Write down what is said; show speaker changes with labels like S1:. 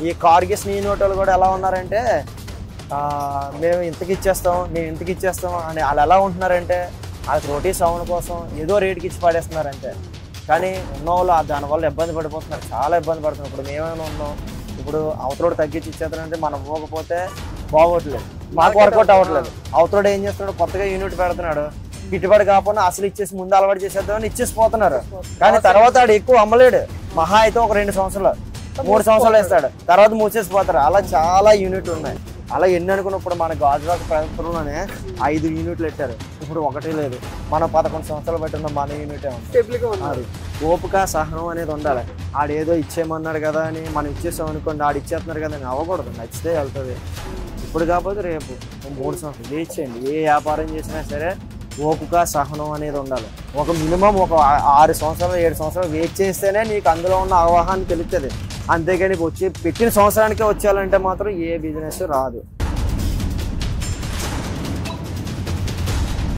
S1: ఈ కార్గిస్ నీ నోటోళ్ళు కూడా ఎలా ఉన్నారంటే మేము ఇంతకి ఇచ్చేస్తాం మేము ఇంతకి ఇచ్చేస్తాం అని వాళ్ళు ఎలా ఉంటున్నారంటే వాళ్ళకి రోటీ సౌండ్ కోసం ఏదో రేటుకి ఇచ్చి పాడేస్తున్నారంటే. కానీ ఉన్నవాళ్ళు దానివల్ల ఇబ్బంది పడిపోతున్నారు, చాలా ఇబ్బంది పడుతున్నారు. ఇప్పుడు మేమేమైనా ఉన్నాం, ఇప్పుడు అవతలోడు తగ్గించి ఇచ్చేస్తానంటే మనం ఇవ్వకపోతే బాగోట్లేదు, మాకు వర్కౌట్ అవ్వట్లేదు. అవతలోడు ఏం చేస్తున్నాడు, కొత్తగా యూనిట్ పెడుతున్నాడు, గిట్టుబడి కాకుండా అసలు ఇచ్చేసి ముందు అలవాటు చేసేద్దామని ఇచ్చేసిపోతున్నారు. కానీ తర్వాత ఆడు ఎక్కువ అమ్మలేడు, మహా అయితే ఒక 2 సంవత్సరాలు 3 సంవత్సరాలు వేస్తాడు, తర్వాత మూసేసిపోతారు. అలా చాలా యూనిట్లు ఉన్నాయి. అలా ఎన్ని అనుకున్నప్పుడు మన గాజువాక ప్రభుత్వంలోనే 5 యూనిట్లు పెట్టారు, ఇప్పుడు ఒకటి లేదు. మనం 11 సంవత్సరాలు బట్టి ఉన్న మన యూనిటే ఉంది. ఓపిక సహనం అనేది ఉండాలి. ఆడేదో ఇచ్చేయమన్నాడు కదా అని మనం ఇచ్చేసాం అనుకోండి, ఆడు ఇచ్చేస్తున్నారు కదా అని అవ్వకూడదు. నచ్చితే వెళ్తుంది, ఇప్పుడు కాకపోతే రేపు 3 సంవత్సరాలు వెయిట్ చేయండి. ఏ వ్యాపారం చేసినా సరే ఓపిక సహనం అనేది ఉండాలి. ఒక మినిమం ఒక 6 సంవత్సరాలు 7 సంవత్సరాలు వెయిట్ చేస్తేనే నీకు అందులో ఉన్న అవగాహన తెలుస్తుంది. అంతేగాని వచ్చి పెట్టిన సంవత్సరానికే వచ్చేయాలంటే మాత్రం ఏ బిజినెస్ రాదు.